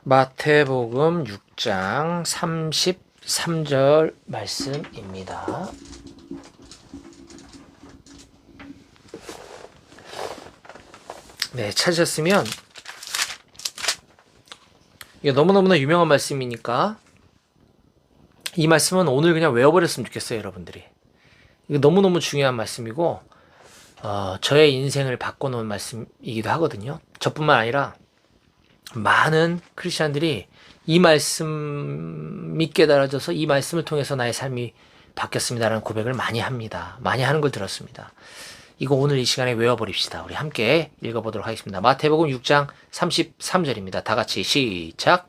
마태복음 6장 33절 말씀입니다. 네, 찾으셨으면 이게 너무너무나 유명한 말씀이니까 이 말씀은 오늘 그냥 외워버렸으면 좋겠어요, 여러분들이. 이거 너무너무 중요한 말씀이고 저의 인생을 바꿔놓은 말씀이기도 하거든요. 저뿐만 아니라 많은 크리스찬들이 이 말씀이 깨달아져서 이 말씀을 통해서 나의 삶이 바뀌었습니다라는 고백을 많이 합니다. 많이 하는 걸 들었습니다. 이거 오늘 이 시간에 외워버립시다. 우리 함께 읽어보도록 하겠습니다. 마태복음 6장 33절입니다. 다 같이 시작.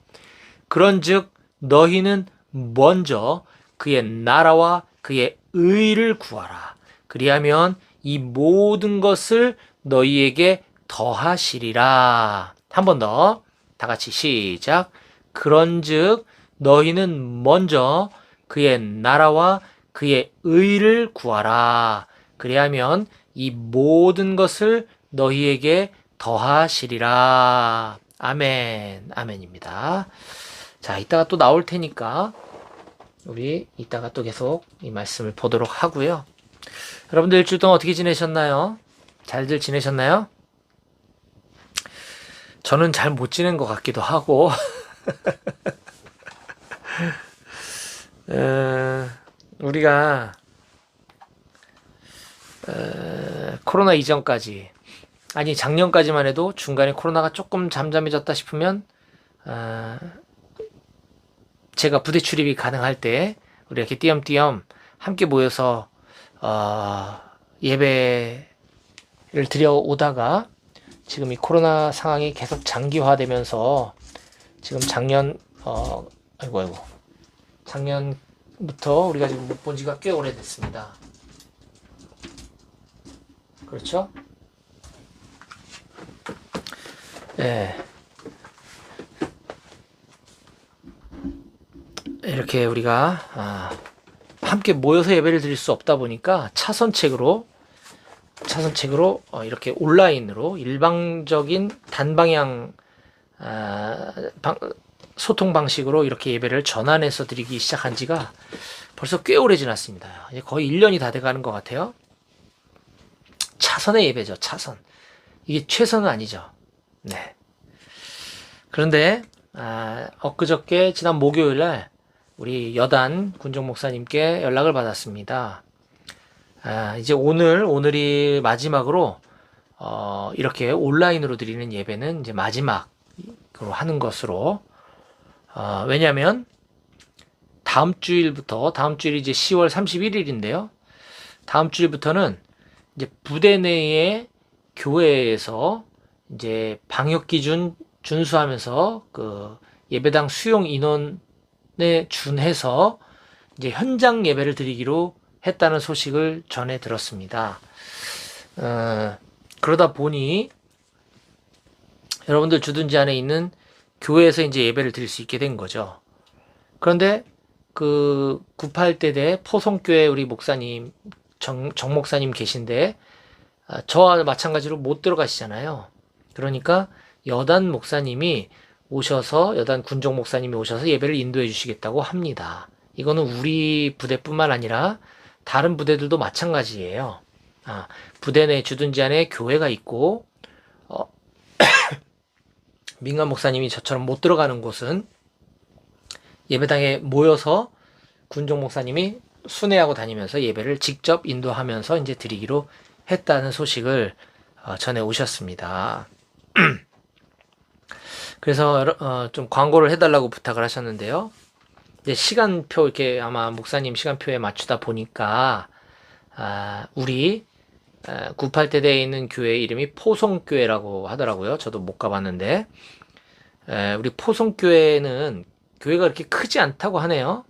그런즉 너희는 먼저 그의 나라와 그의 의를 구하라. 그리하면 이 모든 것을 너희에게 더하시리라. 한 번 더. 다 같이 시작. 그런즉 너희는 먼저 그의 나라와 그의 의를 구하라. 그리하면 이 모든 것을 너희에게 더하시리라. 아멘. 아멘입니다. 자, 이따가 또 나올 테니까 우리 이따가 또 계속 이 말씀을 보도록 하고요. 여러분들 일주일 동안 어떻게 지내셨나요? 잘들 지내셨나요? 저는 잘 못 지낸 것 같기도 하고 우리가 코로나 이전까지, 아니 작년까지만 해도 중간에 코로나가 조금 잠잠해졌다 싶으면 제가 부대 출입이 가능할 때 우리 이렇게 띄엄띄엄 함께 모여서 예배를 드려오다가 지금 이 코로나 상황이 계속 장기화되면서 지금 작년부터 우리가 지금 못 본 지가 꽤 오래됐습니다. 그렇죠? 네. 이렇게 우리가 함께 모여서 예배를 드릴 수 없다 보니까 차선책으로 이렇게 온라인으로 일방적인 단방향 소통 방식으로 이렇게 예배를 전환해서 드리기 시작한 지가 벌써 꽤 오래 지났습니다. 이제 거의 1년이 다 돼가는 것 같아요. 차선의 예배죠, 차선. 이게 최선은 아니죠. 네. 그런데 엊그저께 지난 목요일날 우리 여단 군정 목사님께 연락을 받았습니다. 이제 오늘이 마지막으로 이렇게 온라인으로 드리는 예배는 이제 마지막으로 하는 것으로, 왜냐하면 다음 주일이 이제 10월 31일인데요. 다음 주일부터는 이제 부대 내의 교회에서 이제 방역 기준 준수하면서 그 예배당 수용 인원에 준해서 이제 현장 예배를 드리기로 했다는 소식을 전해 들었습니다. 그러다 보니 여러분들 주둔지 안에 있는 교회에서 이제 예배를 드릴 수 있게 된 거죠. 그런데 그 98대대 포송교회 우리 목사님 정 목사님 계신데 저와 마찬가지로 못 들어가시잖아요. 그러니까 여단 목사님이 오셔서, 여단 군종 목사님이 오셔서 예배를 인도해 주시겠다고 합니다. 이거는 우리 부대뿐만 아니라 다른 부대들도 마찬가지예요. 부대 내 주둔지 안에 교회가 있고 민간 목사님이 저처럼 못 들어가는 곳은 예배당에 모여서 군종 목사님이 순회하고 다니면서 예배를 직접 인도하면서 이제 드리기로 했다는 소식을 전해 오셨습니다. 그래서 좀 광고를 해달라고 부탁을 하셨는데요. 이제 시간표, 이렇게 아마 목사님 시간표에 맞추다 보니까 우리 98대대에 있는 교회 이름이 포송교회라고 하더라고요. 저도 못 가봤는데 우리 포송교회는 교회가 그렇게 크지 않다고 하네요.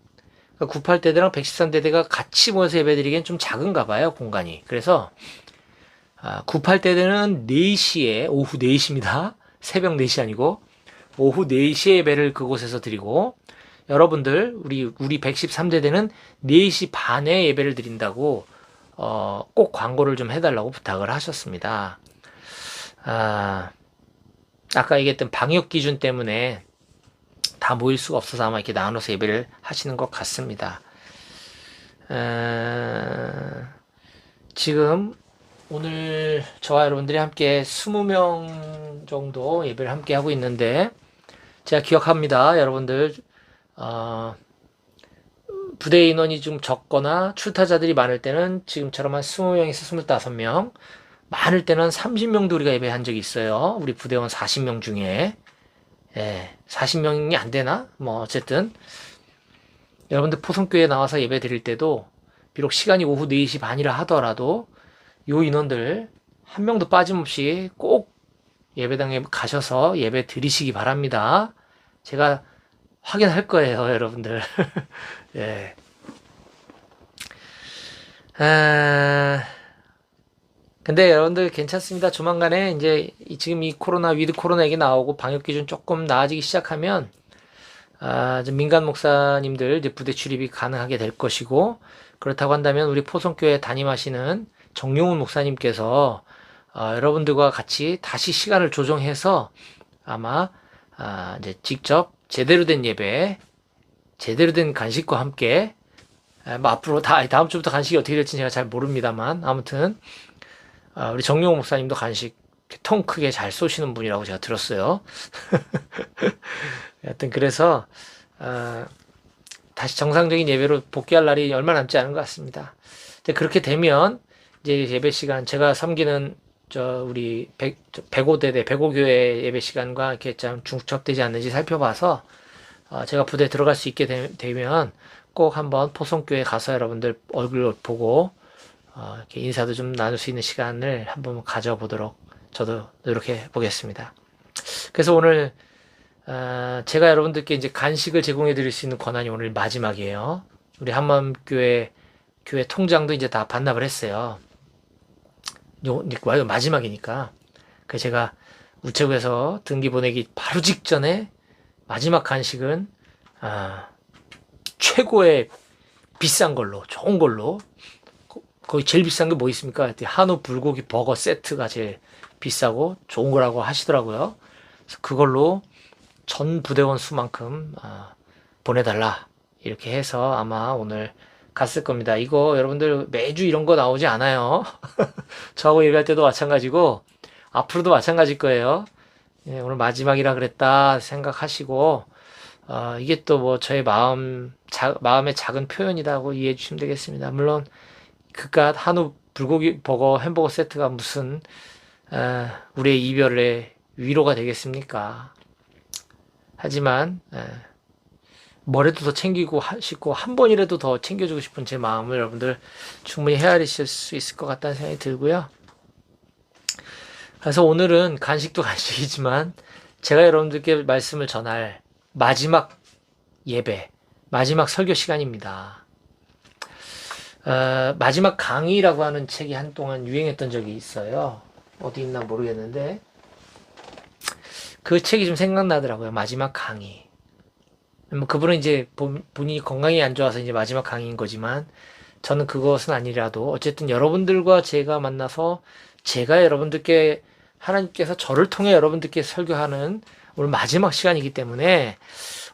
98대대랑 113대대가 같이 모여서 예배드리기엔 좀 작은가 봐요, 공간이. 그래서 98대대는 4시에, 오후 4시입니다. 새벽 4시 아니고 오후 4시에 예배를 그곳에서 드리고, 여러분들 우리 113대대는 4시 반에 예배를 드린다고 꼭 광고를 좀 해달라고 부탁을 하셨습니다. 아까 얘기했던 방역 기준 때문에 다 모일 수가 없어서 아마 이렇게 나눠서 예배를 하시는 것 같습니다. 지금 오늘 저와 여러분들이 함께 20명 정도 예배를 함께 하고 있는데, 제가 기억합니다. 여러분들 부대 인원이 좀 적거나 출타자들이 많을 때는 지금처럼 한 20명에서 25명, 많을 때는 30명도 우리가 예배한 적이 있어요. 우리 부대원 40명 중에. 40명이 안 되나? 뭐 어쨌든 여러분들 포성교회 나와서 예배 드릴 때도 비록 시간이 오후 4시 반이라 하더라도 요 인원들 한 명도 빠짐없이 꼭 예배당에 가셔서 예배 드리시기 바랍니다. 제가 확인할 거예요, 여러분들. 예. 근데 여러분들 괜찮습니다. 조만간에 이제 지금 이 코로나, 위드 코로나 얘기 나오고 방역 기준 조금 나아지기 시작하면 좀 민간 목사님들 이제 부대 출입이 가능하게 될 것이고, 그렇다고 한다면 우리 포성교회 담임하시는 정용훈 목사님께서 여러분들과 같이 다시 시간을 조정해서 아마 이제 직접 제대로 된 예배, 제대로 된 간식과 함께 뭐 앞으로 다음 주부터 간식이 어떻게 될지 제가 잘 모릅니다만, 아무튼 우리 정용훈 목사님도 간식 통 크게 잘 쏘시는 분이라고 제가 들었어요. 하여튼 그래서 다시 정상적인 예배로 복귀할 날이 얼마 남지 않은 것 같습니다. 그렇게 되면 이제 예배 시간, 제가 섬기는 우리 105대대 105교회 예배 시간과 이렇게 좀 중첩되지 않는지 살펴봐서 제가 부대에 들어갈 수 있게 되면 꼭 한번 포성교회 가서 여러분들 얼굴 보고 이렇게 인사도 좀 나눌 수 있는 시간을 한번 가져보도록 저도 노력해 보겠습니다. 그래서 오늘 제가 여러분들께 이제 간식을 제공해 드릴 수 있는 권한이 오늘 마지막이에요. 우리 한마음교회 교회 통장도 이제 다 반납을 했어요. 마지막이니까. 그래서 제가 우체국에서 등기 보내기 바로 직전에 마지막 간식은 최고의 비싼 걸로, 좋은 걸로, 거의 제일 비싼 게 뭐 있습니까? 한우 불고기 버거 세트가 제일 비싸고 좋은 거라고 하시더라고요. 그래서 그걸로 전 부대원 수만큼 보내달라, 이렇게 해서 아마 오늘 갔을 겁니다. 이거 여러분들 매주 이런 거 나오지 않아요. 저하고 얘기할 때도 마찬가지고 앞으로도 마찬가지일 거예요. 오늘 마지막이라 그랬다 생각하시고 이게 또 뭐 저의 마음의 작은 표현이라고 이해해 주시면 되겠습니다. 물론 그깟 한우 불고기 버거 햄버거 세트가 무슨 우리의 이별의 위로가 되겠습니까? 하지만 뭐라도 더 챙기고 싶고 한 번이라도 더 챙겨주고 싶은 제 마음을 여러분들 충분히 헤아리실 수 있을 것 같다는 생각이 들고요. 그래서 오늘은 간식도 간식이지만 제가 여러분들께 말씀을 전할 마지막 예배, 마지막 설교 시간입니다. 마지막 강의라고 하는 책이 한동안 유행했던 적이 있어요. 어디 있나 모르겠는데 그 책이 좀 생각나더라고요. 마지막 강의. 뭐 그분은 이제 본인이 건강이 안 좋아서 이제 마지막 강의인 거지만 저는 그것은 아니라도 어쨌든 여러분들과 제가 만나서 제가 여러분들께 하나님께서 저를 통해 여러분들께 설교하는 오늘 마지막 시간이기 때문에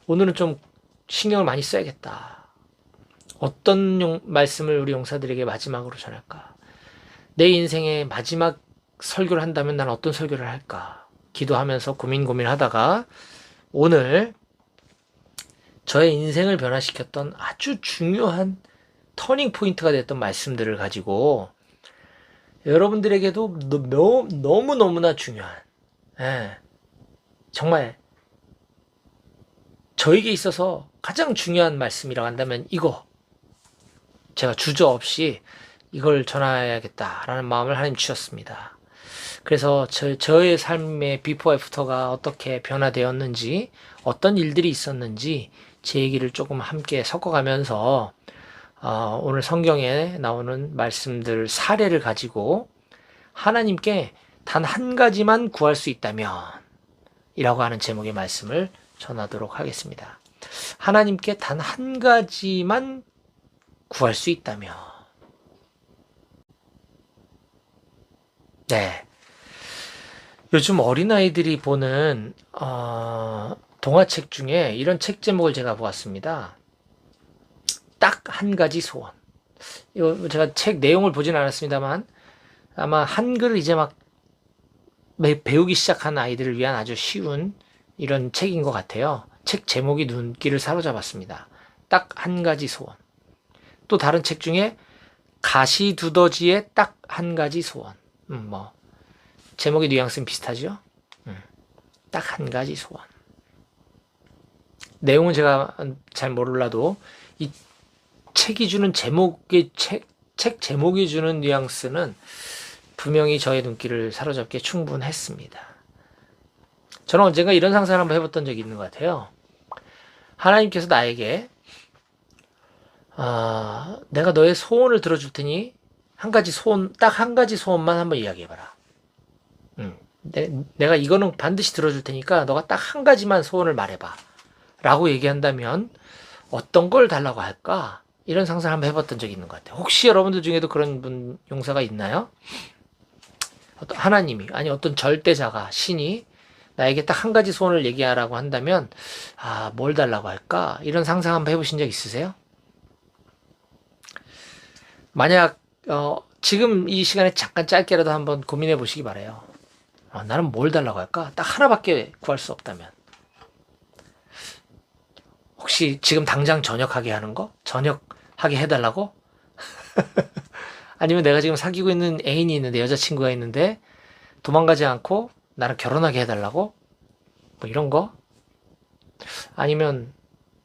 오늘은 좀 신경을 많이 써야겠다. 어떤 말씀을 우리 용사들에게 마지막으로 전할까? 내 인생의 마지막 설교를 한다면 난 어떤 설교를 할까? 기도하면서 고민하다가 오늘 저의 인생을 변화시켰던 아주 중요한 터닝 포인트가 됐던 말씀들을 가지고 여러분들에게도 너무너무나 중요한, 정말 저에게 있어서 가장 중요한 말씀이라고 한다면 이거 제가 주저없이 이걸 전해야겠다라는 마음을 하나님 주셨습니다. 그래서 저의 삶의 비포 애프터가 어떻게 변화되었는지, 어떤 일들이 있었는지 제 얘기를 조금 함께 섞어가면서 오늘 성경에 나오는 말씀들 사례를 가지고 하나님께 단 한 가지만 구할 수 있다면 이라고 하는 제목의 말씀을 전하도록 하겠습니다. 하나님께 단 한 가지만 구할 수 있다면. 네. 요즘 어린아이들이 보는 동화책 중에 이런 책 제목을 제가 보았습니다. 딱 한 가지 소원. 이거 제가 책 내용을 보진 않았습니다만 아마 한글을 이제 막 배우기 시작한 아이들을 위한 아주 쉬운 이런 책인 것 같아요. 책 제목이 눈길을 사로잡았습니다. 딱 한 가지 소원. 또 다른 책 중에 가시두더지의 딱 한 가지 소원. 뭐 제목의 뉘앙스는 비슷하죠? 딱 한 가지 소원. 내용은 제가 잘 몰라도 이 책이 주는 책 제목이 주는 뉘앙스는 분명히 저의 눈길을 사로잡기에 충분했습니다. 저는 언젠가 이런 상상을 한번 해봤던 적이 있는 것 같아요. 하나님께서 나에게 내가 너의 소원을 들어줄 테니 한 가지 소원, 딱 한 가지 소원만 한번 이야기해봐라. 내가 이거는 반드시 들어줄 테니까 너가 딱 한 가지만 소원을 말해봐. 라고 얘기한다면 어떤 걸 달라고 할까? 이런 상상을 한번 해봤던 적이 있는 것 같아요. 혹시 여러분들 중에도 그런 분 용사가 있나요? 어떤 하나님이, 아니 어떤 절대자가, 신이 나에게 딱 한 가지 소원을 얘기하라고 한다면 뭘 달라고 할까? 이런 상상 한번 해보신 적 있으세요? 만약 지금 이 시간에 잠깐 짧게라도 한번 고민해 보시기 바라요. 나는 뭘 달라고 할까? 딱 하나밖에 구할 수 없다면. 혹시 지금 당장 전역하게 하는 거? 전역하게 해달라고? 아니면 내가 지금 사귀고 있는 애인이 있는데, 여자친구가 있는데 도망가지 않고 나랑 결혼하게 해달라고? 뭐 이런 거? 아니면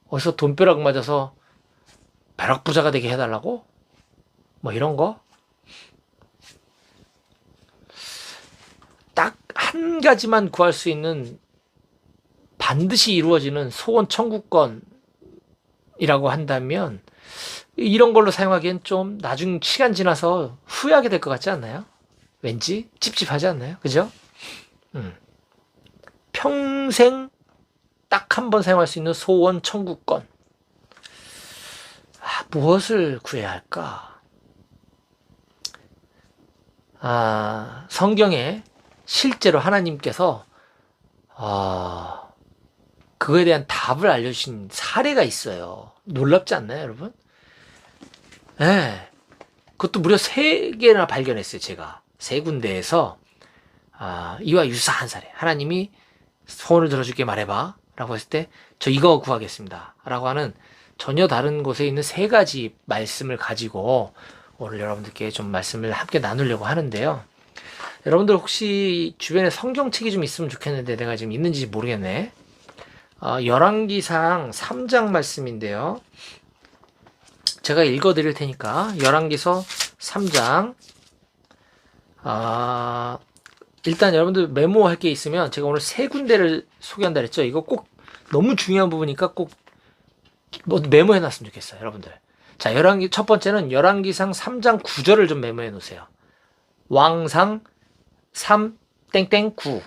어디서 돈벼락 맞아서 벼락부자가 되게 해달라고? 뭐 이런 거? 딱 한 가지만 구할 수 있는 반드시 이루어지는 소원 청구권이라고 한다면 이런 걸로 사용하기엔 좀 나중 시간 지나서 후회하게 될 것 같지 않나요? 왠지 찝찝하지 않나요? 그죠? 평생 딱 한 번 사용할 수 있는 소원 청구권. 무엇을 구해야 할까? 성경에 실제로 하나님께서 그거에 대한 답을 알려주신 사례가 있어요. 놀랍지 않나요, 여러분? 네. 그것도 무려 3개나 발견했어요, 제가. 3군데에서 이와 유사한 사례. 하나님이 소원을 들어줄게 말해봐 라고 했을 때 저 이거 구하겠습니다 라고 하는 전혀 다른 곳에 있는 3가지 말씀을 가지고 오늘 여러분들께 좀 말씀을 함께 나누려고 하는데요. 여러분들 혹시 주변에 성경책이 좀 있으면 좋겠는데 내가 지금 있는지 모르겠네. 열왕기상 3장 말씀인데요. 제가 읽어 드릴 테니까 열왕기서 3장 일단 여러분들 메모할 게 있으면 제가 오늘 3군데를 소개한다 그랬죠. 이거 꼭 너무 중요한 부분이니까 꼭 메모해 놨으면 좋겠어요, 여러분들. 자, 첫 번째는 열왕기상 3장 9절을 좀 메모해 놓으세요. 왕상 3 땡땡9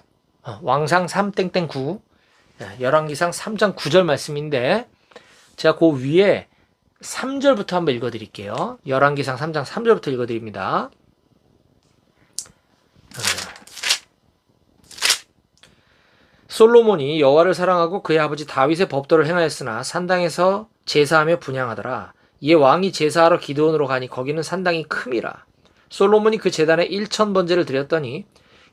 왕상 3 땡땡9 열왕기상 3장 9절 말씀인데 제가 그 위에 3절부터 한번 읽어 드릴게요. 열왕기상 3장 3절부터 읽어 드립니다. 솔로몬이 여호와를 사랑하고 그의 아버지 다윗의 법도를 행하였으나 산당에서 제사하며 분향하더라. 이에 왕이 제사하러 기드온으로 가니 거기는 산당이 큼이라. 솔로몬이 그 제단에 1000번제를 드렸더니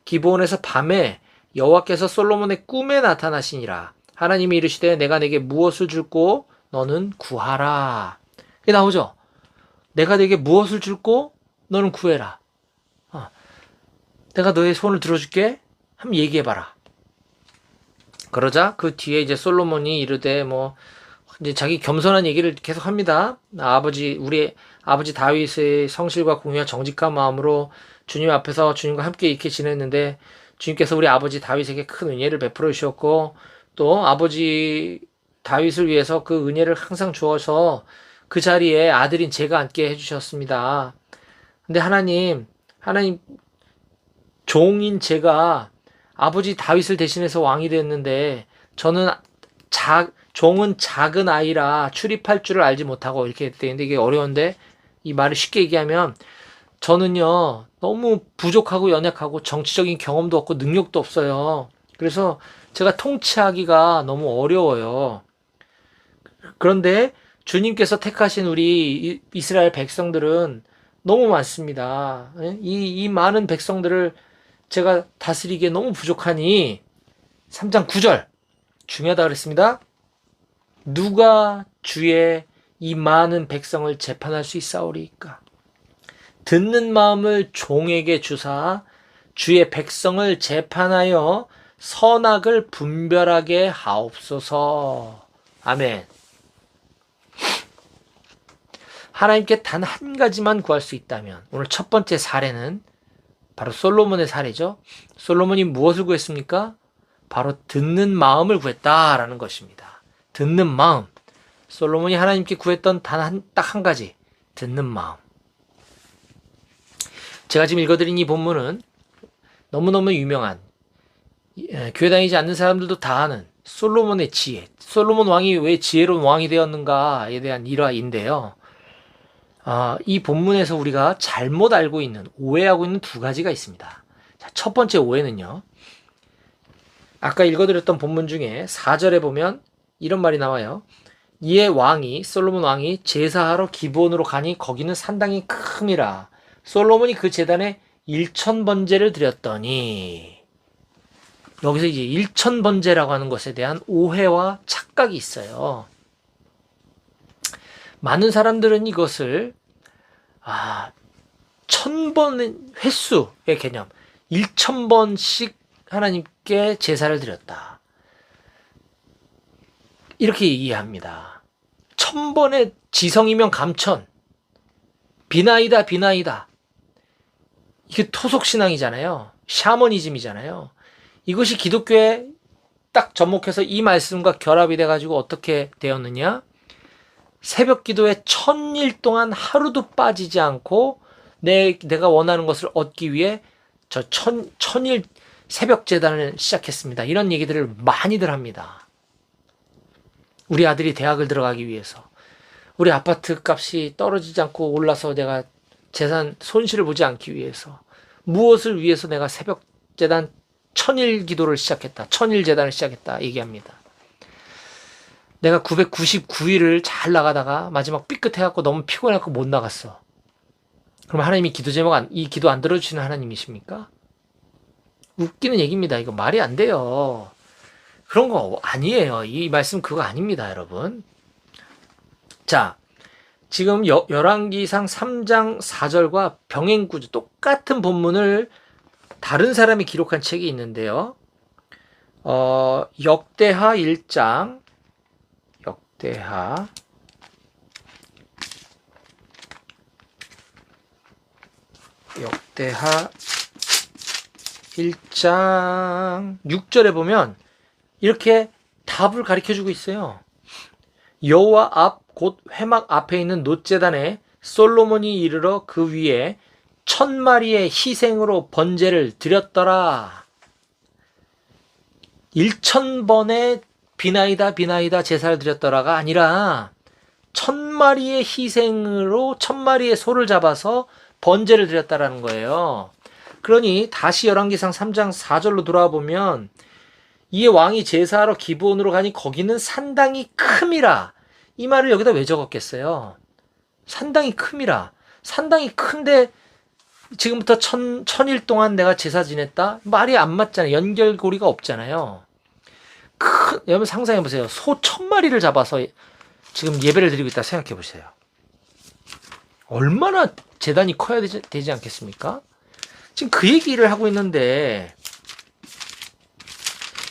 기브온에서 밤에 여호와께서 솔로몬의 꿈에 나타나시니라. 하나님이 이르시되 내가 내게 무엇을 줄고 너는 구하라. 이게 나오죠? 내가 내게 무엇을 줄고 너는 구해라. 내가 너의 소원을 들어줄게. 한번 얘기해봐라. 그러자 그 뒤에 이제 솔로몬이 이르되 이제 자기 겸손한 얘기를 계속 합니다. 우리 아버지 다윗의 성실과 공의와 정직한 마음으로 주님 앞에서 주님과 함께 이렇게 지냈는데 주님께서 우리 아버지 다윗에게 큰 은혜를 베풀어 주셨고 또 아버지 다윗을 위해서 그 은혜를 항상 주어서 그 자리에 아들인 제가 앉게 해주셨습니다. 근데 하나님 종인 제가 아버지 다윗을 대신해서 왕이 됐는데 저는 종은 작은 아이라 출입할 줄을 알지 못하고 이렇게 했대는데 이게 어려운데 이 말을 쉽게 얘기하면 저는요 너무 부족하고 연약하고 정치적인 경험도 없고 능력도 없어요. 그래서 제가 통치하기가 너무 어려워요. 그런데 주님께서 택하신 우리 이스라엘 백성들은 너무 많습니다. 이 많은 백성들을 제가 다스리기에 너무 부족하니 3장 9절 중요하다 그랬습니다. 누가 주의 이 많은 백성을 재판할 수 있사오리이까? 듣는 마음을 종에게 주사 주의 백성을 재판하여 선악을 분별하게 하옵소서. 아멘. 하나님께 단 한 가지만 구할 수 있다면, 오늘 첫 번째 사례는 바로 솔로몬의 사례죠. 솔로몬이 무엇을 구했습니까? 바로 듣는 마음을 구했다라는 것입니다. 듣는 마음. 솔로몬이 하나님께 구했던 딱 한 가지, 듣는 마음. 제가 지금 읽어드린 이 본문은 너무너무 유명한, 교회 다니지 않는 사람들도 다 아는 솔로몬의 지혜, 솔로몬 왕이 왜 지혜로운 왕이 되었는가에 대한 일화인데요. 이 본문에서 우리가 잘못 알고 있는, 오해하고 있는 두 가지가 있습니다. 자, 첫 번째 오해는요, 아까 읽어드렸던 본문 중에 4절에 보면 이런 말이 나와요. 이에 솔로몬 왕이 제사하러 기브온으로 가니 거기는 산당이 큼이라. 솔로몬이 그 제단에 1000번제를 드렸더니, 여기서 이제 1000번제라고 하는 것에 대한 오해와 착각이 있어요. 많은 사람들은 이것을 1000번 횟수의 개념, 1000번씩 하나님께 제사를 드렸다, 이렇게 이해합니다. 1000번의 지성이면 감천, 비나이다 비나이다, 이게 토속신앙이잖아요. 샤머니즘이잖아요. 이것이 기독교에 딱 접목해서 이 말씀과 결합이 돼가지고 어떻게 되었느냐? 새벽 기도에 1000일 동안 하루도 빠지지 않고 내가 원하는 것을 얻기 위해 저 1000일 새벽 재단을 시작했습니다. 이런 얘기들을 많이들 합니다. 우리 아들이 대학을 들어가기 위해서, 우리 아파트 값이 떨어지지 않고 올라서 내가 재산 손실을 보지 않기 위해서, 무엇을 위해서 내가 새벽 재단 1000일 기도를 시작했다, 1000일 재단을 시작했다 얘기합니다. 내가 999일을 잘 나가다가 마지막 삐끗해갖고 너무 피곤해갖고 못 나갔어. 그럼 하나님이 이 기도 안 들어주시는 하나님이십니까? 웃기는 얘기입니다. 이거 말이 안 돼요. 그런 거 아니에요. 이 말씀 그거 아닙니다, 여러분. 자, 지금 열왕기상 3장 4절과 병행구조 똑같은 본문을 다른 사람이 기록한 책이 있는데요. 역대하 1장, 역대하 1장 6절에 보면 이렇게 답을 가르쳐주고 있어요. 여호와 앞 곧 회막 앞에 있는 놋제단에 솔로몬이 이르러 그 위에 1000마리의 희생으로 번제를 드렸더라. 1000번의 비나이다 제사를 드렸더라가 아니라 1000마리의 희생으로 1000마리의 소를 잡아서 번제를 드렸다라는 거예요. 그러니 다시 열왕기상 3장 4절로 돌아와 보면, 이에 왕이 제사하러 기브온으로 가니 거기는 산당이 큼이라. 이 말을 여기다 왜 적었겠어요? 산당이 큼이라. 산당이 큰데 지금부터 1000일 동안 내가 제사 지냈다? 말이 안 맞잖아요. 연결고리가 없잖아요. 여러분 상상해 보세요. 소 1000마리를 잡아서 지금 예배를 드리고 있다 생각해 보세요. 얼마나 제단이 커야 되지 않겠습니까? 지금 그 얘기를 하고 있는데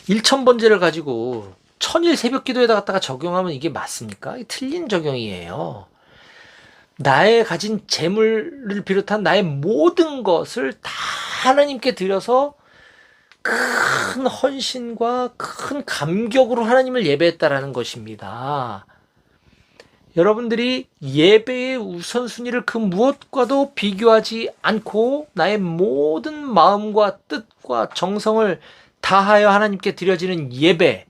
1000번제를 가지고 1000일 새벽 기도에다 갖다가 적용하면 이게 맞습니까? 틀린 적용이에요. 나의 가진 재물을 비롯한 나의 모든 것을 다 하나님께 드려서 큰 헌신과 큰 감격으로 하나님을 예배했다라는 것입니다. 여러분들이 예배의 우선순위를 그 무엇과도 비교하지 않고 나의 모든 마음과 뜻과 정성을 다하여 하나님께 드려지는 예배,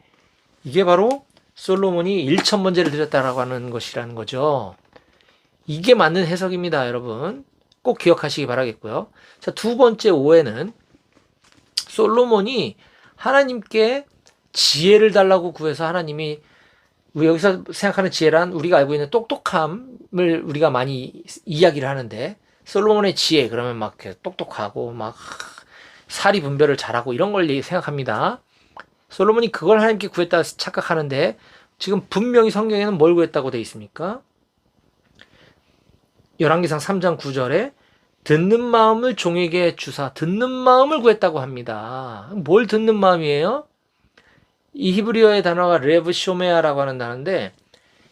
이게 바로 솔로몬이 1000번제를 드렸다라고 하는 것이라는 거죠. 이게 맞는 해석입니다, 여러분. 꼭 기억하시기 바라겠고요. 자, 두 번째 오해는 솔로몬이 하나님께 지혜를 달라고 구해서 하나님이 우리 여기서 생각하는 지혜란 우리가 알고 있는 똑똑함을 우리가 많이 이야기를 하는데 솔로몬의 지혜 그러면 막 똑똑하고 막 사리 분별을 잘하고 이런 걸 생각합니다. 솔로몬이 그걸 하나님께 구했다 착각하는데 지금 분명히 성경에는 뭘 구했다고 되어 있습니까? 열왕기상 3장 9절에 듣는 마음을 종에게 주사 듣는 마음을 구했다고 합니다. 뭘 듣는 마음이에요? 이 히브리어의 단어가 레브 쇼메아라고 하는 단어인데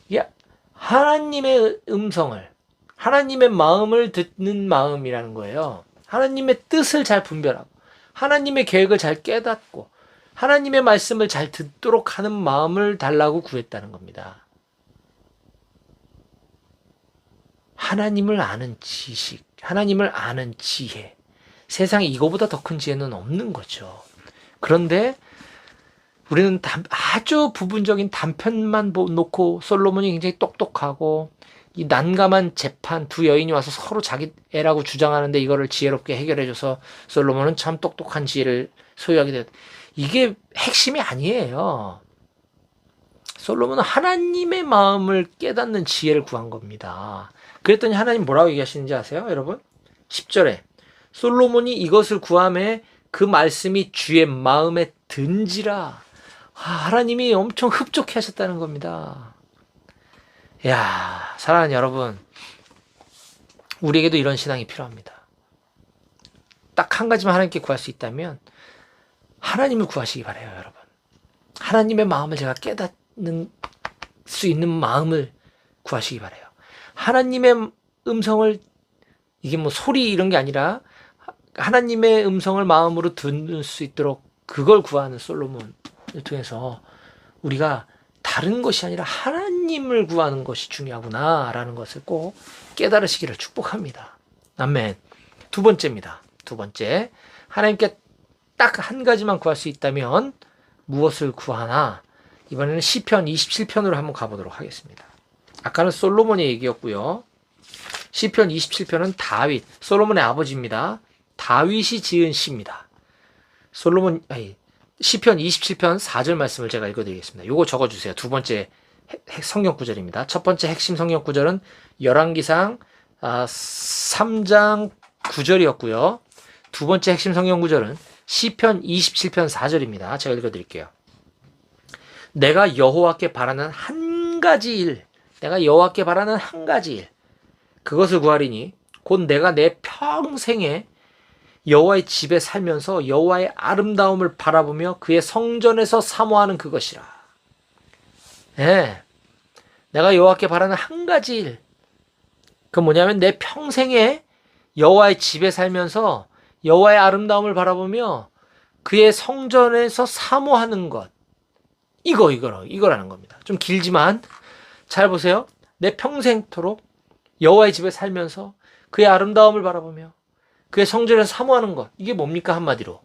이게 하나님의 음성을 하나님의 마음을 듣는 마음이라는 거예요. 하나님의 뜻을 잘 분별하고 하나님의 계획을 잘 깨닫고 하나님의 말씀을 잘 듣도록 하는 마음을 달라고 구했다는 겁니다. 하나님을 아는 지식, 하나님을 아는 지혜. 세상에 이거보다 더 큰 지혜는 없는 거죠. 그런데 우리는 아주 부분적인 단편만 놓고 솔로몬이 굉장히 똑똑하고 이 난감한 재판 두 여인이 와서 서로 자기 애라고 주장하는데 이거를 지혜롭게 해결해줘서 솔로몬은 참 똑똑한 지혜를 소유하게 됐다. 이게 핵심이 아니에요. 솔로몬은 하나님의 마음을 깨닫는 지혜를 구한 겁니다. 그랬더니 하나님 뭐라고 얘기하시는지 아세요, 여러분? 10절에 솔로몬이 이것을 구함에 그 말씀이 주의 마음에 든지라. 하나님이 엄청 흡족해 하셨다는 겁니다. 야, 사랑하는 여러분, 우리에게도 이런 신앙이 필요합니다. 딱 한 가지만 하나님께 구할 수 있다면 하나님을 구하시기 바라요, 여러분. 하나님의 마음을 제가 깨닫는 수 있는 마음을 구하시기 바라요. 하나님의 음성을 이게 뭐 소리 이런 게 아니라 하나님의 음성을 마음으로 듣는 수 있도록 그걸 구하는 솔로몬을 통해서 우리가 다른 것이 아니라 하나님을 구하는 것이 중요하구나라는 것을 꼭 깨달으시기를 축복합니다. 아멘. 두 번째입니다. 두 번째, 하나님께 딱 한 가지만 구할 수 있다면 무엇을 구하나? 이번에는 시편 27편으로 한번 가보도록 하겠습니다. 아까는 솔로몬의 얘기였고요. 시편 27편은 다윗, 솔로몬의 아버지입니다. 다윗이 지은 시입니다. 시편 27편 4절 말씀을 제가 읽어드리겠습니다. 요거 적어주세요. 두 번째 성경 구절입니다. 첫 번째 핵심 성경 구절은 열왕기상 3장 9절이었고요. 두 번째 핵심 성경 구절은 시편 27편 4절입니다. 제가 읽어드릴게요. 내가 여호와께 바라는 한 가지 일, 내가 여호와께 바라는 한 가지 일, 그것을 구하리니 곧 내가 내 평생에 여호와의 집에 살면서 여호와의 아름다움을 바라보며 그의 성전에서 사모하는 그것이라. 네. 내가 여호와께 바라는 한 가지 일, 그건 뭐냐면 내 평생에 여호와의 집에 살면서 여호와의 아름다움을 바라보며 그의 성전에서 사모하는 것. 이거라는 겁니다. 좀 길지만 잘 보세요. 내 평생토록 여호와의 집에 살면서 그의 아름다움을 바라보며 그의 성전에서 사모하는 것. 이게 뭡니까? 한마디로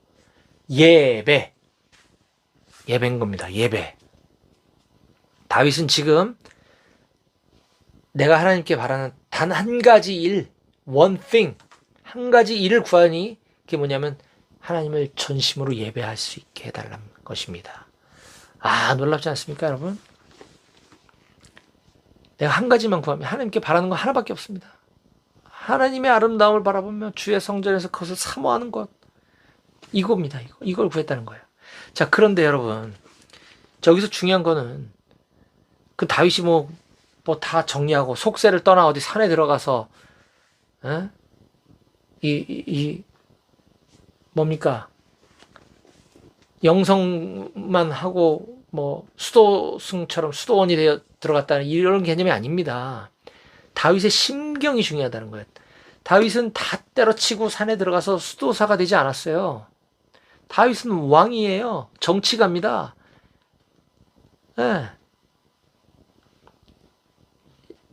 예배. 예배인 겁니다. 예배. 다윗은 지금 내가 하나님께 바라는 단 한 가지 일, one thing, 한 가지 일을 구하니 그게 뭐냐면 하나님을 전심으로 예배할 수 있게 해달라는 것입니다. 놀랍지 않습니까, 여러분? 내가 한 가지만 구하면 하나님께 바라는 거 하나밖에 없습니다. 하나님의 아름다움을 바라보며 주의 성전에서 그것을 사모하는 것. 이겁니다. 이걸 구했다는 거예요. 자, 그런데 여러분, 저기서 중요한 거는 그 다윗이 뭐 다 정리하고 속세를 떠나 어디 산에 들어가서 뭡니까? 영성만 하고 뭐 수도승처럼 수도원이 되어 들어갔다는 이런 개념이 아닙니다. 다윗의 심경이 중요하다는 거예요. 다윗은 다 때려치고 산에 들어가서 수도사가 되지 않았어요. 다윗은 왕이에요. 정치가입니다. 네.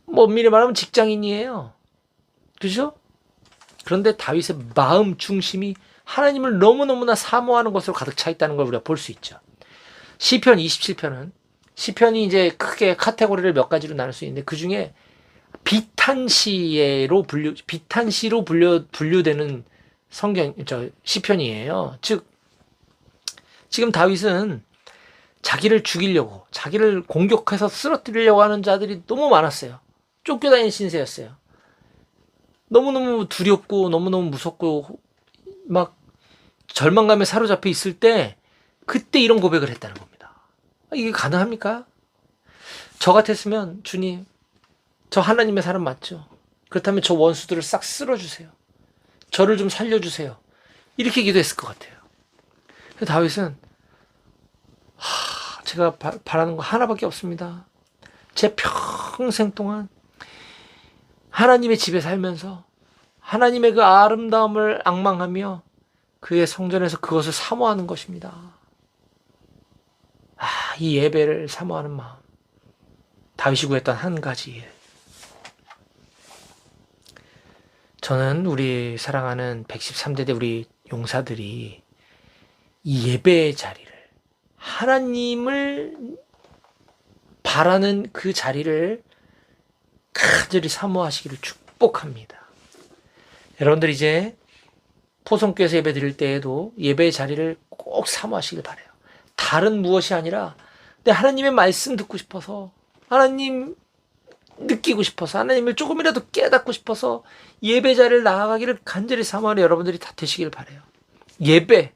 뭐 엄밀히 말하면 직장인이에요. 그죠? 그런데 다윗의 마음 중심이 하나님을 너무너무나 사모하는 것으로 가득 차 있다는 걸 우리가 볼 수 있죠. 시편 27편은 시편이 이제 크게 카테고리를 몇 가지로 나눌 수 있는데 그 중에 비탄시로 분류되는 시편이에요. 즉 지금 다윗은 자기를 죽이려고, 자기를 공격해서 쓰러뜨리려고 하는 자들이 너무 많았어요. 쫓겨다니는 신세였어요. 너무너무 두렵고 너무너무 무섭고 막 절망감에 사로잡혀 있을 때 그때 이런 고백을 했다는 겁니다. 이게 가능합니까? 저 같았으면 주님, 저 하나님의 사람 맞죠? 그렇다면 저 원수들을 싹 쓸어주세요. 저를 좀 살려주세요. 이렇게 기도했을 것 같아요. 다윗은 제가 바라는 거 하나밖에 없습니다. 제 평생 동안 하나님의 집에 살면서 하나님의 그 아름다움을 앙망하며 그의 성전에서 그것을 사모하는 것입니다. 이 예배를 사모하는 마음. 다윗이 구했던 한 가지 일. 저는 우리 사랑하는 113대대 우리 용사들이 이 예배의 자리를, 하나님을 바라는 그 자리를 간절히 사모하시기를 축복합니다. 여러분들 이제 포성교에서 예배 드릴 때에도 예배의 자리를 꼭 사모하시길 바라요. 다른 무엇이 아니라 내 하나님의 말씀 듣고 싶어서, 하나님 느끼고 싶어서, 하나님을 조금이라도 깨닫고 싶어서 예배 자리를 나아가기를 간절히 사모하는 여러분들이 다 되시길 바라요. 예배.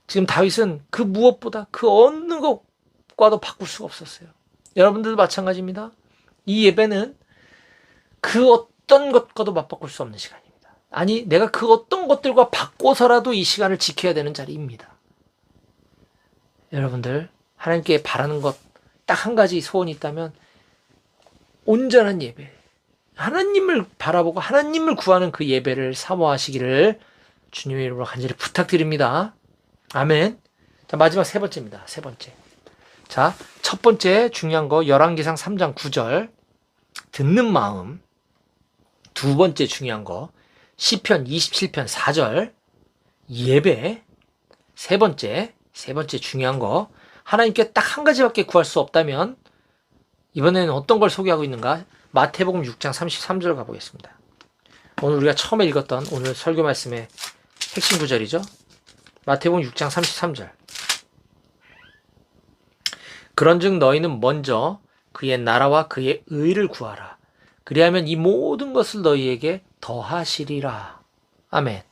지금 다윗은 그 무엇보다 그 어느 것과도 바꿀 수가 없었어요. 여러분들도 마찬가지입니다. 이 예배는 그 어떤 것과도 맞바꿀 수 없는 시간입니다. 아니, 내가 그 어떤 것들과 바꿔서라도 이 시간을 지켜야 되는 자리입니다. 여러분들, 하나님께 바라는 것 딱 한 가지 소원이 있다면 온전한 예배, 하나님을 바라보고 하나님을 구하는 그 예배를 사모하시기를 주님의 이름으로 간절히 부탁드립니다. 아멘. 자, 마지막 세 번째입니다. 세 번째. 자, 첫 번째 중요한 거 열왕기상 3장 9절 듣는 마음. 두 번째 중요한 거 시편 27편 4절 예배. 세 번째 중요한 거 하나님께 딱 한 가지밖에 구할 수 없다면 이번에는 어떤 걸 소개하고 있는가? 마태복음 6장 33절 가보겠습니다. 오늘 우리가 처음에 읽었던 오늘 설교 말씀의 핵심 구절이죠. 마태복음 6장 33절. 그런즉 너희는 먼저 그의 나라와 그의 의를 구하라. 그리하면 이 모든 것을 너희에게 더하시리라. 아멘.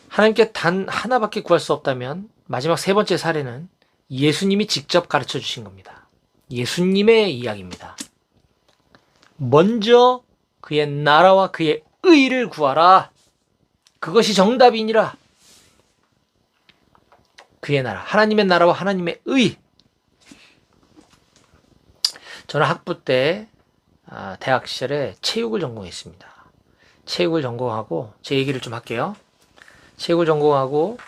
하나님께 단 하나밖에 구할 수 없다면 마지막 세 번째 사례는 예수님이 직접 가르쳐 주신 겁니다. 예수님의 이야기입니다. 먼저 그의 나라와 그의 의를 구하라. 그것이 정답이니라. 그의 나라, 하나님의 나라와 하나님의 의. 저는 학부 때 대학 시절에 체육을 전공했습니다. 체육을 전공하고 제 얘기를 좀 할게요. 체육을 전공하고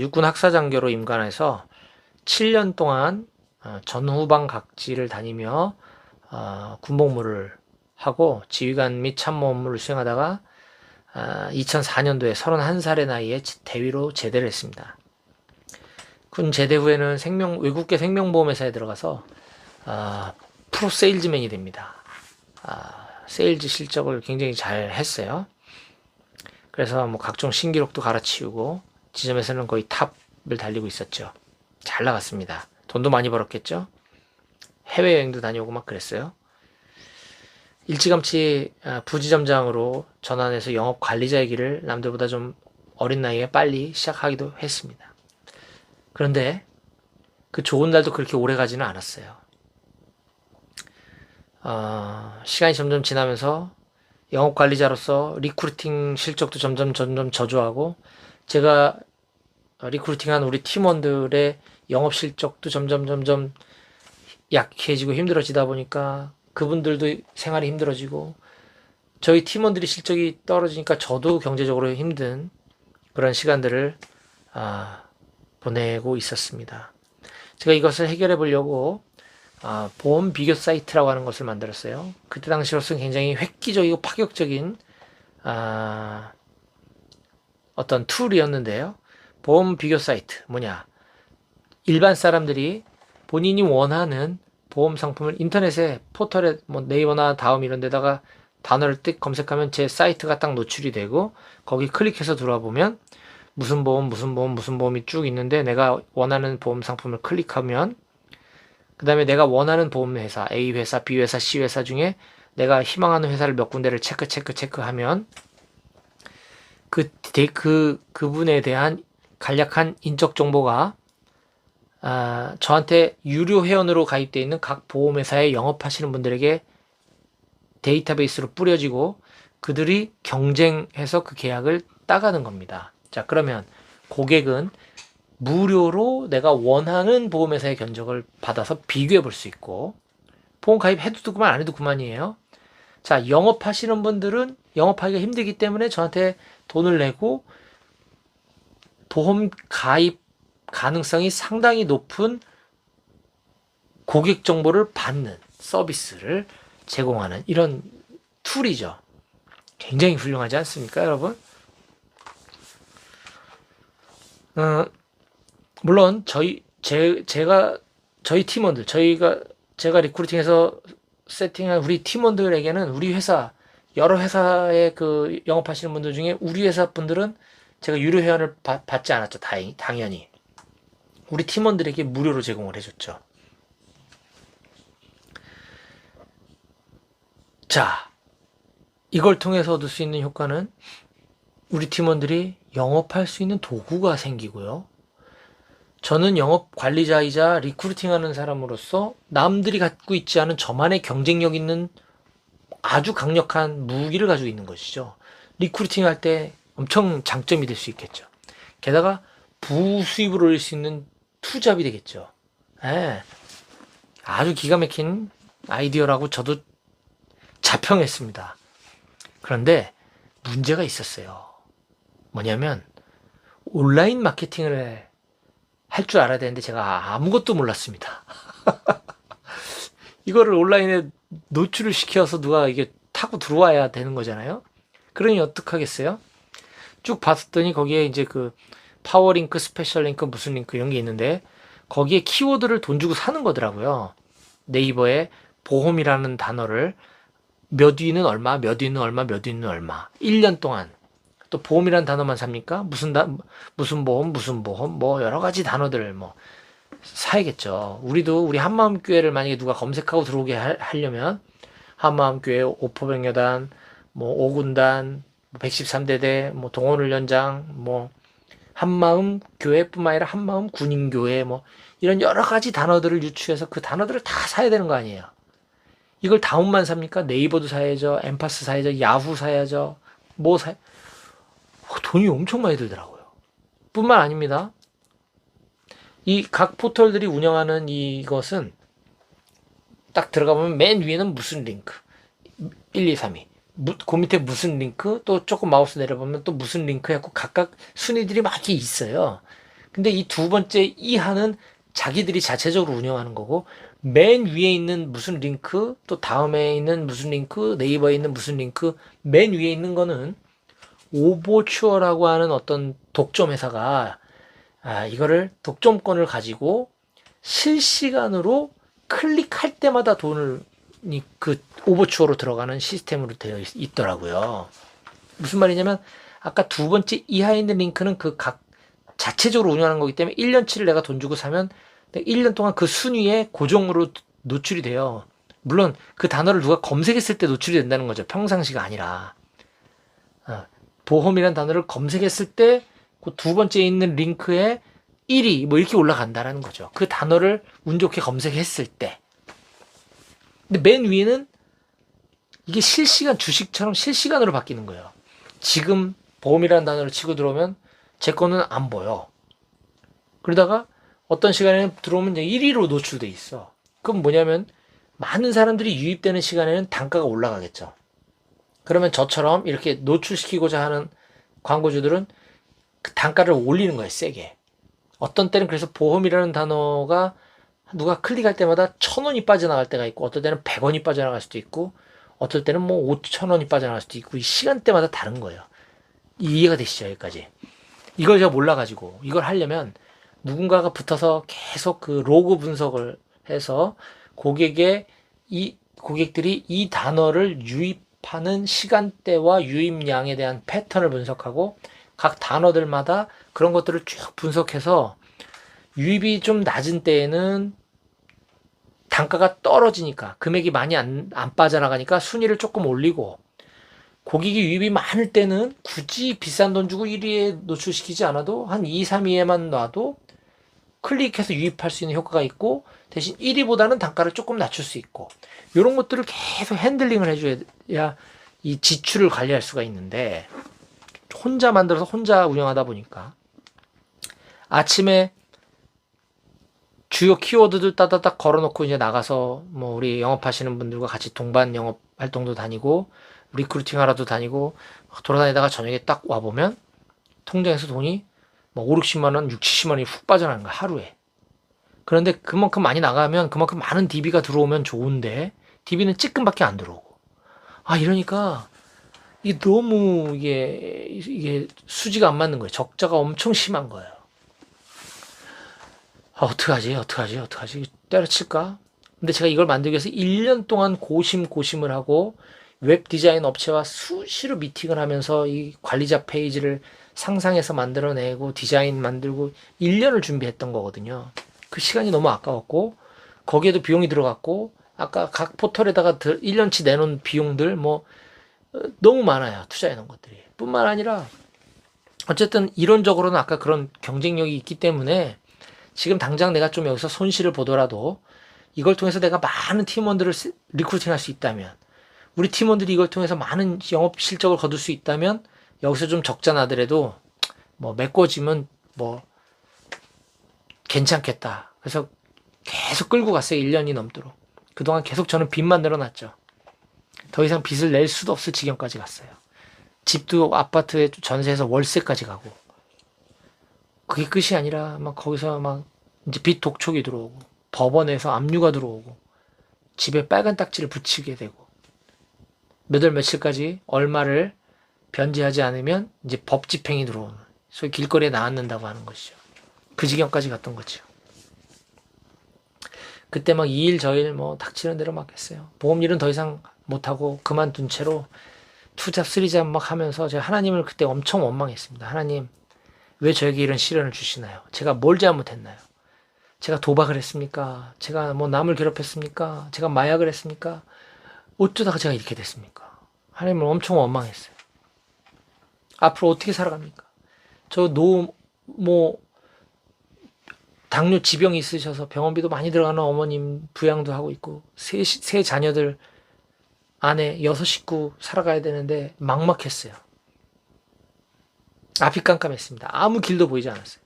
육군 학사장교로 임관해서 7년 동안 전후방 각지를 다니며 군복무를 하고 지휘관 및 참모 업무를 수행하다가 2004년도에 31살의 나이에 대위로 제대를 했습니다. 군 제대 후에는 외국계 생명보험회사에 들어가서 프로 세일즈맨이 됩니다. 세일즈 실적을 굉장히 잘 했어요. 그래서 뭐 각종 신기록도 갈아치우고 지점에서는 거의 탑을 달리고 있었죠. 잘 나갔습니다. 돈도 많이 벌었겠죠. 해외여행도 다녀오고 막 그랬어요. 일찌감치 부지점장으로 전환해서 영업 관리자의 길을 남들보다 좀 어린 나이에 빨리 시작하기도 했습니다. 그런데 그 좋은 날도 그렇게 오래 가지는 않았어요. 시간이 점점 지나면서 영업 관리자로서 리크루팅 실적도 점점 저조하고 제가 리크루팅한 우리 팀원들의 영업 실적도 점점 약해지고 힘들어지다 보니까 그분들도 생활이 힘들어지고 저희 팀원들이 실적이 떨어지니까 저도 경제적으로 힘든 그런 시간들을 보내고 있었습니다. 제가 이것을 해결해 보려고 보험 비교 사이트라고 하는 것을 만들었어요. 그때 당시로서는 굉장히 획기적이고 파격적인 어떤 툴이었는데요. 보험 비교 사이트 뭐냐? 일반 사람들이 본인이 원하는 보험 상품을 인터넷에 포털에 뭐 네이버나 다음 이런 데다가 단어를 띡 검색하면 제 사이트가 딱 노출이 되고 거기 클릭해서 들어와 보면 무슨 보험, 무슨 보험, 무슨 보험이 쭉 있는데 내가 원하는 보험 상품을 클릭하면 그 다음에 내가 원하는 보험 회사, A 회사, B 회사, C 회사 중에 내가 희망하는 회사를 몇 군데를 체크하면 그분에 대한 간략한 인적 정보가 저한테 유료 회원으로 가입되어 있는 각 보험회사에 영업하시는 분들에게 데이터베이스로 뿌려지고 그들이 경쟁해서 그 계약을 따가는 겁니다. 자, 그러면 고객은 무료로 내가 원하는 보험회사의 견적을 받아서 비교해 볼 수 있고 보험 가입해도 그만 안 해도 그만이에요. 자, 영업하시는 분들은 영업하기가 힘들기 때문에 저한테 돈을 내고 보험 가입 가능성이 상당히 높은 고객 정보를 받는 서비스를 제공하는 이런 툴이죠. 굉장히 훌륭하지 않습니까, 여러분? 물론 저희 팀원들, 제가 리크루팅해서 세팅한 우리 팀원들에게는 우리 회사 여러 회사의 그 영업하시는 분들 중에 우리 회사 분들은 제가 유료 회원을 받지 않았죠. 당연히 우리 팀원들에게 무료로 제공을 해줬죠. 자, 이걸 통해서 얻을 수 있는 효과는 우리 팀원들이 영업할 수 있는 도구가 생기고요. 저는 영업 관리자이자 리크루팅하는 사람으로서 남들이 갖고 있지 않은 저만의 경쟁력 있는 아주 강력한 무기를 가지고 있는 것이죠. 리크루팅 할 때 엄청 장점이 될 수 있겠죠. 게다가 부수입을 올릴 수 있는 투잡이 되겠죠. 예. 아주 기가 막힌 아이디어라고 저도 자평했습니다. 그런데 문제가 있었어요. 뭐냐면 온라인 마케팅을 할 줄 알아야 되는데 제가 아무것도 몰랐습니다. 이거를 온라인에 노출을 시켜서 누가 이게 타고 들어와야 되는 거잖아요. 그러니 어떡하겠어요? 쭉 봤더니 거기에 이제 그 파워링크, 스페셜 링크, 무슨 링크 이런 게 있는데 거기에 키워드를 돈 주고 사는 거더라고요. 네이버에 보험이라는 단어를 몇 위는 얼마, 몇 위는 얼마, 몇 위는 얼마 1년 동안 또 보험이라는 단어만 삽니까? 무슨 보험, 뭐 여러 가지 단어들을 뭐 사야겠죠. 우리 한마음교회를 만약에 누가 검색하고 들어오게 하려면 한마음교회 오포병여단, 뭐 오군단, 113대대, 뭐 동원훈련장, 뭐 한마음 교회뿐만 아니라 한마음 군인교회 뭐 이런 여러 가지 단어들을 유추해서 그 단어들을 다 사야 되는 거 아니에요. 이걸 다운만 삽니까? 네이버도 사야죠, 엠파스 사야죠, 야후 사야죠, 돈이 엄청 많이 들더라고요. 뿐만 아닙니다. 이 각 포털들이 운영하는 이것은 딱 들어가 보면 맨 위에는 무슨 링크 1, 2, 3, 2. 그 밑에 무슨 링크 또 조금 마우스 내려보면 또 무슨 링크 해갖고 각각 순위들이 막 있어요. 근데 이 두 번째 이하는 자기들이 자체적으로 운영하는 거고 맨 위에 있는 무슨 링크 또 다음에 있는 무슨 링크 네이버에 있는 무슨 링크 맨 위에 있는 거는 오버추어라고 하는 어떤 독점 회사가 이거를 독점권을 가지고 실시간으로 클릭할 때마다 돈을 그 오버추어로 들어가는 시스템으로 되어 있더라고요. 무슨 말이냐면 아까 두 번째 이하에 있는 링크는 그 각 자체적으로 운영하는 거기 때문에 1년치를 내가 돈 주고 사면 1년 동안 그 순위에 고정으로 노출이 돼요. 물론 그 단어를 누가 검색했을 때 노출이 된다는 거죠. 평상시가 아니라. 보험이라는 단어를 검색했을 때 그 두 번째에 있는 링크에 1위 뭐 이렇게 올라간다라는 거죠. 그 단어를 운 좋게 검색했을 때. 근데 맨 위에는 이게 실시간 주식처럼 실시간으로 바뀌는 거예요. 지금 보험이라는 단어를 치고 들어오면 제 거는 안 보여. 그러다가 어떤 시간에는 들어오면 이제 1위로 노출돼 있어. 그럼 뭐냐면 많은 사람들이 유입되는 시간에는 단가가 올라가겠죠. 그러면 저처럼 이렇게 노출시키고자 하는 광고주들은 그 단가를 올리는 거예요, 세게. 어떤 때는 그래서 보험이라는 단어가 누가 클릭할 때마다 1,000원이 빠져나갈 때가 있고 어떨 때는 100원이 빠져나갈 수도 있고 어떨 때는 뭐 5,000원이 빠져나갈 수도 있고 이 시간대마다 다른 거예요. 이해가 되시죠, 여기까지? 이걸 제가 몰라가지고 이걸 하려면 누군가가 붙어서 계속 그 로그 분석을 해서 고객들이 이 단어를 유입하는 시간대와 유입량에 대한 패턴을 분석하고 각 단어들마다 그런 것들을 쭉 분석해서 유입이 좀 낮은 때에는 단가가 떨어지니까 금액이 많이 안 빠져나가니까 순위를 조금 올리고, 고객이 유입이 많을 때는 굳이 비싼 돈 주고 1위에 노출시키지 않아도 한 2, 3위에만 놔도 클릭해서 유입할 수 있는 효과가 있고, 대신 1위보다는 단가를 조금 낮출 수 있고, 이런 것들을 계속 핸들링을 해줘야 이 지출을 관리할 수가 있는데, 혼자 만들어서 혼자 운영하다 보니까 아침에 주요 키워드들 따다닥 걸어놓고 이제 나가서 뭐 우리 영업하시는 분들과 같이 동반 영업 활동도 다니고 리크루팅 하러도 다니고 돌아다니다가 저녁에 딱 와보면 통장에서 돈이 뭐 5, 60만 원, 6, 70만 원이 훅 빠져나가는 거야, 하루에. 그런데 그만큼 많이 나가면 그만큼 많은 DB가 들어오면 좋은데 DB는 찌끔밖에 안 들어오고. 이러니까 이게 너무 이게 수지가 안 맞는 거예요. 적자가 엄청 심한 거예요. 어떡하지? 때려칠까? 근데 제가 이걸 만들기 위해서 1년 동안 고심을 하고 웹 디자인 업체와 수시로 미팅을 하면서 이 관리자 페이지를 상상해서 만들어내고 디자인 만들고 1년을 준비했던 거거든요. 그 시간이 너무 아까웠고, 거기에도 비용이 들어갔고, 아까 각 포털에다가 1년치 내놓은 비용들 너무 많아요. 투자해 놓은 것들이. 뿐만 아니라 어쨌든 이론적으로는 아까 그런 경쟁력이 있기 때문에 지금 당장 내가 좀 여기서 손실을 보더라도 이걸 통해서 내가 많은 팀원들을 리크루팅 할 수 있다면, 우리 팀원들이 이걸 통해서 많은 영업 실적을 거둘 수 있다면 여기서 좀 적자 나더라도 메꿔지면 괜찮겠다. 그래서 계속 끌고 갔어요. 1년이 넘도록. 그동안 계속 저는 빚만 늘어났죠. 더 이상 빚을 낼 수도 없을 지경까지 갔어요. 집도 아파트에 전세해서 월세까지 가고. 그게 끝이 아니라 거기서 이제 빚 독촉이 들어오고, 법원에서 압류가 들어오고, 집에 빨간 딱지를 붙이게 되고, 몇 월 며칠까지 얼마를 변제하지 않으면 이제 법 집행이 들어오는, 소위 길거리에 나앉는다고 하는 것이죠. 그 지경까지 갔던 거죠. 그때 이 일 저 일 닥치는 대로 막 했어요. 보험 일은 더 이상 못하고 그만둔 채로 투잡 쓰리잡 하면서 제가 하나님을 그때 엄청 원망했습니다. 하나님, 왜 저에게 이런 시련을 주시나요? 제가 뭘 잘못했나요? 제가 도박을 했습니까? 제가 남을 괴롭혔습니까? 제가 마약을 했습니까? 어쩌다가 제가 이렇게 됐습니까? 하나님을 엄청 원망했어요. 앞으로 어떻게 살아갑니까? 저 당뇨 지병이 있으셔서 병원비도 많이 들어가는 어머님 부양도 하고 있고, 세 자녀들, 아내, 6식구 살아가야 되는데 막막했어요. 앞이 깜깜했습니다. 아무 길도 보이지 않았어요.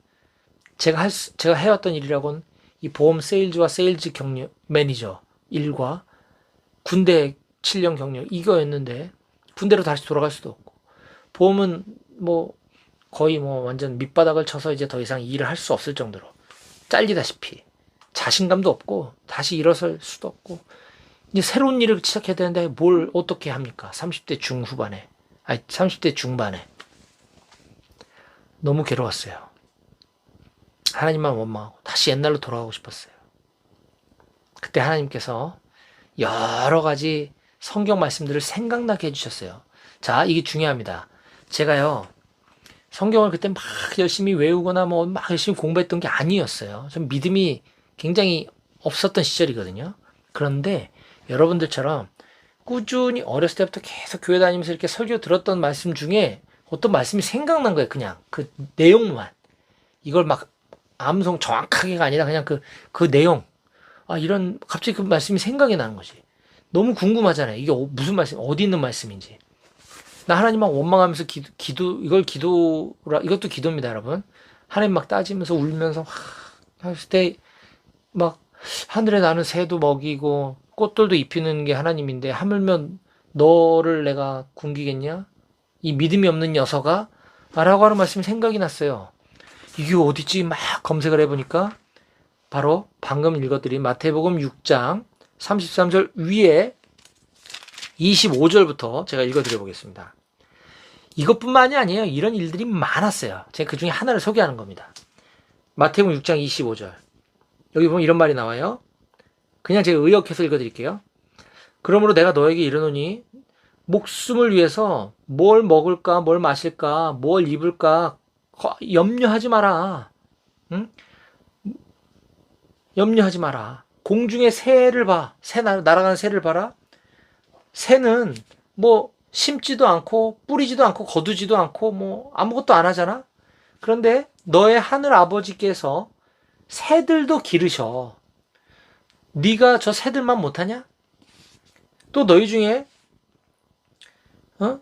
제가 해왔던 일이라고는 이 보험 세일즈와 세일즈 경력 매니저 일과 군대 7년 경력 이거였는데, 군대로 다시 돌아갈 수도 없고, 보험은 거의 완전 밑바닥을 쳐서 이제 더 이상 일을 할 수 없을 정도로 잘리다시피 자신감도 없고 다시 일어설 수도 없고, 이제 새로운 일을 시작해야 되는데 뭘 어떻게 합니까? 30대 중후반에, 30대 중반에. 너무 괴로웠어요. 하나님만 원망하고 다시 옛날로 돌아가고 싶었어요. 그때 하나님께서 여러 가지 성경 말씀들을 생각나게 해주셨어요. 자, 이게 중요합니다. 제가요, 성경을 그때 막 열심히 외우거나 막 열심히 공부했던 게 아니었어요. 좀 믿음이 굉장히 없었던 시절이거든요. 그런데 여러분들처럼 꾸준히 어렸을 때부터 계속 교회 다니면서 이렇게 설교 들었던 말씀 중에 어떤 말씀이 생각난 거예요. 그냥 그 내용만. 이걸 막 암송 정확하게가 아니라 그냥 그 내용. 갑자기 그 말씀이 생각이 나는 거지. 너무 궁금하잖아요. 이게 무슨 말씀, 어디 있는 말씀인지. 나 하나님만 원망하면서 이것도 기도입니다, 여러분. 하나님 막 따지면서 울면서 했을 때 하늘에 나는 새도 먹이고 꽃들도 입히는 게 하나님인데 하물며 너를 내가 굶기겠냐? 이 믿음이 없는 녀석아? 라고 하는 말씀이 생각이 났어요. 이게 어디지? 막 검색을 해보니까 바로 방금 읽어드린 마태복음 6장 33절 위에 25절부터 제가 읽어드려보겠습니다. 이것뿐만이 아니에요. 이런 일들이 많았어요. 제가 그 중에 하나를 소개하는 겁니다. 마태복음 6장 25절. 여기 보면 이런 말이 나와요. 그냥 제가 의역해서 읽어드릴게요. 그러므로 내가 너에게 이르노니 목숨을 위해서 뭘 먹을까, 뭘 마실까, 뭘 입을까 염려하지 마라. 응? 염려하지 마라. 공중의 새를 봐. 날아가는 새를 봐라. 새는 뭐 심지도 않고 뿌리지도 않고 거두지도 않고 뭐 아무것도 안 하잖아. 그런데 너의 하늘 아버지께서 새들도 기르셔. 네가 저 새들만 못하냐? 또 너희 중에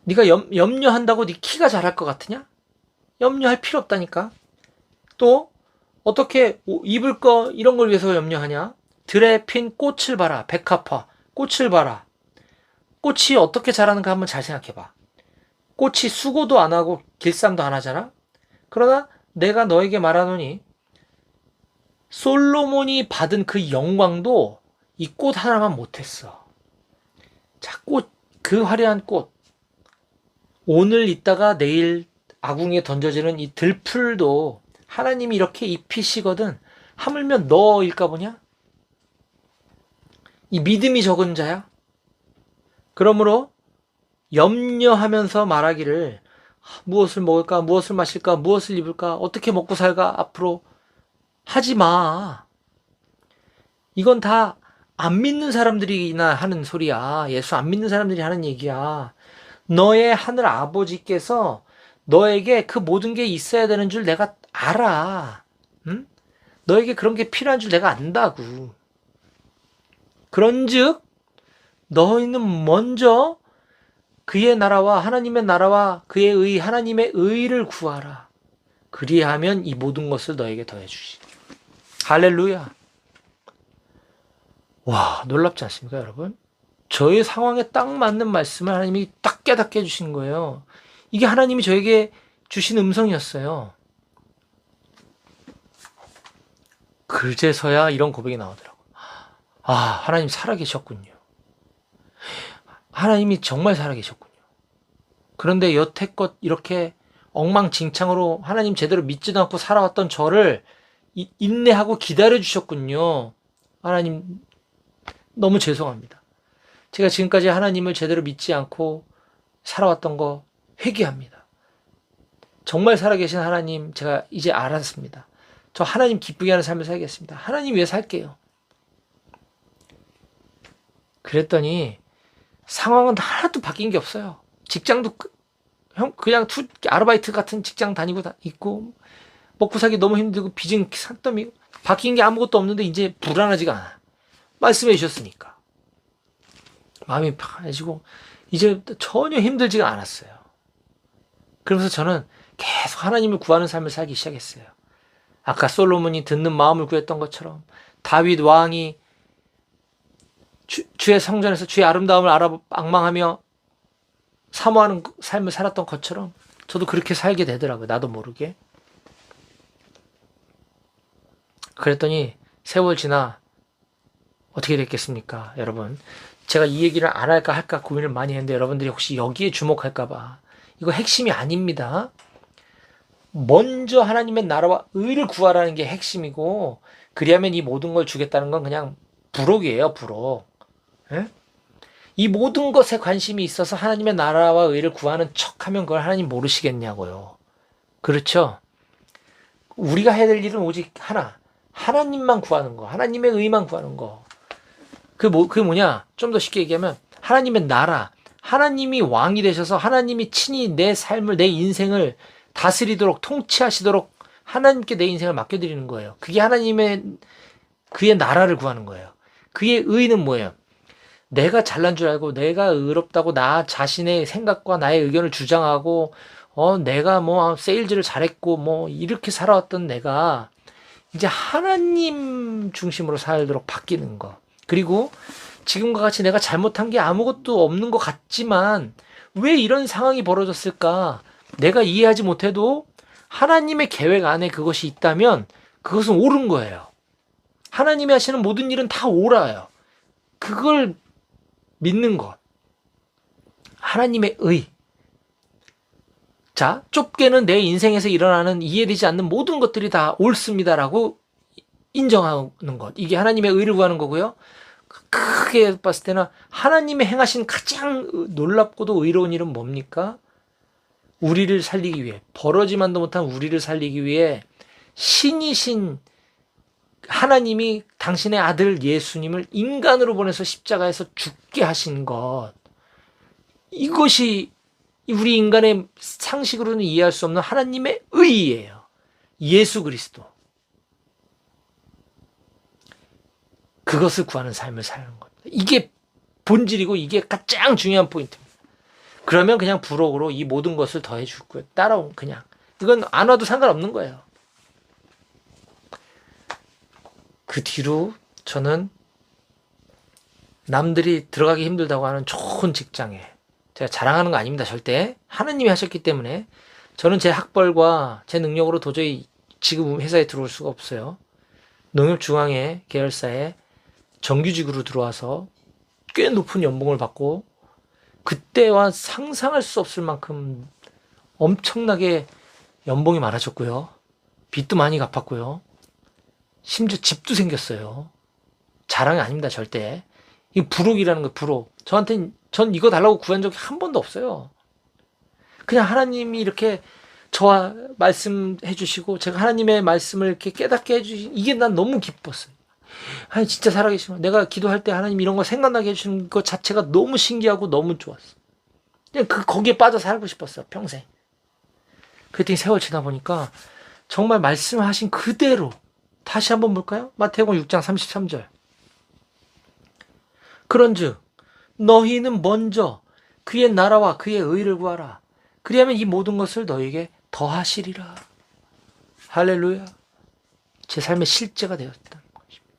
네가 염려한다고 네 키가 자랄 것 같으냐? 염려할 필요 없다니까. 또 어떻게 입을 거 이런 걸 위해서 염려하냐? 들에 핀 꽃을 봐라. 백합화 꽃을 봐라. 꽃이 어떻게 자라는가 한번 잘 생각해봐. 꽃이 수고도 안 하고 길쌈도 안 하잖아. 그러나 내가 너에게 말하노니 솔로몬이 받은 그 영광도 이 꽃 하나만 못했어. 자, 그 화려한 꽃. 오늘 있다가 내일 아궁이에 던져지는 이 들풀도 하나님이 이렇게 입히시거든. 하물며 너일까 보냐? 이 믿음이 적은 자야? 그러므로 염려하면서 말하기를 무엇을 먹을까, 무엇을 마실까, 무엇을 입을까, 어떻게 먹고 살까 앞으로 하지 마. 이건 다 안 믿는 사람들이나 하는 소리야. 예수 안 믿는 사람들이 하는 얘기야. 너의 하늘 아버지께서 너에게 그 모든 게 있어야 되는 줄 내가 알아. 응? 너에게 그런 게 필요한 줄 내가 안다고. 그런즉 너희는 먼저 그의 나라와 하나님의 나라와 그의 의 하나님의 의를 구하라. 그리하면 이 모든 것을 너에게 더해 주시. 할렐루야. 와, 놀랍지 않습니까, 여러분? 저의 상황에 딱 맞는 말씀을 하나님이 딱 깨닫게 해주신 거예요. 이게 하나님이 저에게 주신 음성이었어요. 그제서야 이런 고백이 나오더라고요. 아, 하나님 살아계셨군요. 하나님이 정말 살아계셨군요. 그런데 여태껏 이렇게 엉망진창으로 하나님 제대로 믿지도 않고 살아왔던 저를 인내하고 기다려주셨군요. 하나님 너무 죄송합니다. 제가 지금까지 하나님을 제대로 믿지 않고 살아왔던 거 회개합니다. 정말 살아계신 하나님 제가 이제 알았습니다. 저 하나님 기쁘게 하는 삶을 살겠습니다. 하나님 위해 살게요. 그랬더니 상황은 하나도 바뀐 게 없어요. 직장도 그냥 아르바이트 같은 직장 다니고 있고 먹고 살기 너무 힘들고 빚은 산더미고 바뀐 게 아무것도 없는데 이제 불안하지가 않아. 말씀해 주셨으니까 마음이 편해지고 이제 전혀 힘들지가 않았어요. 그러면서 저는 계속 하나님을 구하는 삶을 살기 시작했어요. 아까 솔로몬이 듣는 마음을 구했던 것처럼 다윗 왕이 주의 성전에서 주의 아름다움을 앙망하며 사모하는 삶을 살았던 것처럼 저도 그렇게 살게 되더라고요. 나도 모르게. 그랬더니 세월 지나 어떻게 됐겠습니까? 여러분, 제가 이 얘기를 안 할까 할까 고민을 많이 했는데 여러분들이 혹시 여기에 주목할까 봐. 이거 핵심이 아닙니다. 먼저 하나님의 나라와 의를 구하라는 게 핵심이고 그리하면 이 모든 걸 주겠다는 건 그냥 부록이에요. 부록. 예? 이 모든 것에 관심이 있어서 하나님의 나라와 의를 구하는 척하면 그걸 하나님 모르시겠냐고요. 그렇죠? 우리가 해야 될 일은 오직 하나. 하나님만 구하는 거. 하나님의 의만 구하는 거. 그게 뭐냐? 좀 더 쉽게 얘기하면 하나님의 나라. 하나님이 왕이 되셔서 하나님이 친히 내 삶을, 내 인생을 다스리도록 통치하시도록 하나님께 내 인생을 맡겨드리는 거예요. 그게 그의 나라를 구하는 거예요. 그의 의는 뭐예요? 내가 잘난 줄 알고 내가 의롭다고 나 자신의 생각과 나의 의견을 주장하고 내가 뭐 세일즈를 잘했고 뭐 이렇게 살아왔던 내가 이제 하나님 중심으로 살도록 바뀌는 거. 그리고 지금과 같이 내가 잘못한 게 아무것도 없는 것 같지만 왜 이런 상황이 벌어졌을까? 내가 이해하지 못해도 하나님의 계획 안에 그것이 있다면 그것은 옳은 거예요. 하나님이 하시는 모든 일은 다 옳아요. 그걸 믿는 것. 하나님의 의. 자, 좁게는 내 인생에서 일어나는 이해되지 않는 모든 것들이 다 옳습니다라고 인정하는 것. 이게 하나님의 의를 구하는 거고요. 크게 봤을 때는 하나님이 행하신 가장 놀랍고도 의로운 일은 뭡니까? 우리를 살리기 위해, 벌어지만도 못한 우리를 살리기 위해 신이신 하나님이 당신의 아들 예수님을 인간으로 보내서 십자가에서 죽게 하신 것, 이것이 우리 인간의 상식으로는 이해할 수 없는 하나님의 의의예요. 예수 그리스도. 그것을 구하는 삶을 사는 겁니다. 이게 본질이고 이게 가장 중요한 포인트입니다. 그러면 그냥 부록으로 이 모든 것을 더해줄 거예요. 따라온 그냥. 이건 안 와도 상관없는 거예요. 그 뒤로 저는 남들이 들어가기 힘들다고 하는 좋은 직장에, 제가 자랑하는 거 아닙니다. 절대. 하나님이 하셨기 때문에 저는 제 학벌과 제 능력으로 도저히 지금 회사에 들어올 수가 없어요. 농협중앙회 계열사에 정규직으로 들어와서 꽤 높은 연봉을 받고 그때와 상상할 수 없을 만큼 엄청나게 연봉이 많아졌고요. 빚도 많이 갚았고요. 심지어 집도 생겼어요. 자랑이 아닙니다. 절대. 이 부록이라는 거예요. 부록. 전 이거 달라고 구한 적이 한 번도 없어요. 그냥 하나님이 이렇게 저와 말씀해 주시고 제가 하나님의 말씀을 이렇게 깨닫게 해주신 이게 난 너무 기뻤어요. 아니 진짜 살아계시구나. 내가 기도할 때 하나님 이런 거 생각나게 해주시는 것 자체가 너무 신기하고 너무 좋았어. 그냥 거기에 빠져 살고 싶었어요. 평생. 그랬더니 세월 지나 보니까 정말 말씀하신 그대로 다시 한번 볼까요? 마태복음 6장 33절. 그런즉 너희는 먼저 그의 나라와 그의 의를 구하라. 그리하면 이 모든 것을 너희에게 더하시리라. 할렐루야. 제 삶의 실제가 되었다는 것입니다.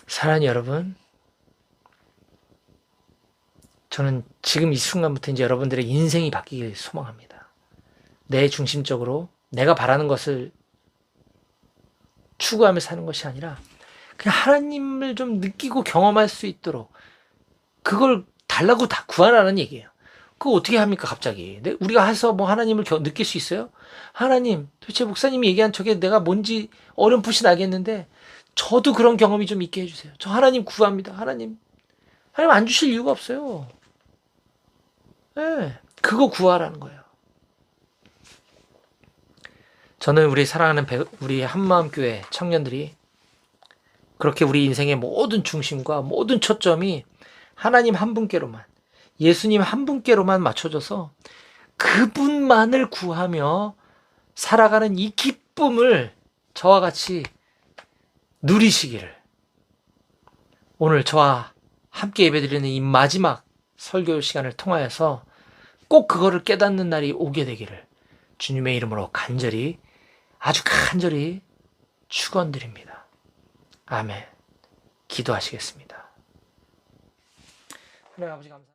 사랑하는 여러분, 저는 지금 이 순간부터 이제 여러분들의 인생이 바뀌길 소망합니다. 내 중심적으로 내가 바라는 것을 추구하며 사는 것이 아니라 그냥 하나님을 좀 느끼고 경험할 수 있도록 그걸 달라고 다 구하라는 얘기예요. 그거 어떻게 합니까 갑자기? 우리가 해서 뭐 하나님을 느낄 수 있어요? 하나님, 도대체 목사님이 얘기한 저게 내가 뭔지 어렴풋이 알겠는데 저도 그런 경험이 좀 있게 해주세요. 저 하나님 구합니다. 하나님 안 주실 이유가 없어요. 네, 그거 구하라는 거예요. 저는 우리 사랑하는 우리 한마음교회 청년들이 그렇게 우리 인생의 모든 중심과 모든 초점이 하나님 한 분께로만, 예수님 한 분께로만 맞춰져서 그분만을 구하며 살아가는 이 기쁨을 저와 같이 누리시기를, 오늘 저와 함께 예배드리는 이 마지막 설교 시간을 통하여서 꼭 그거를 깨닫는 날이 오게 되기를 주님의 이름으로 간절히, 아주 간절히 축원드립니다. 아멘. 기도하시겠습니다. 하나님 아버지 감사합니다.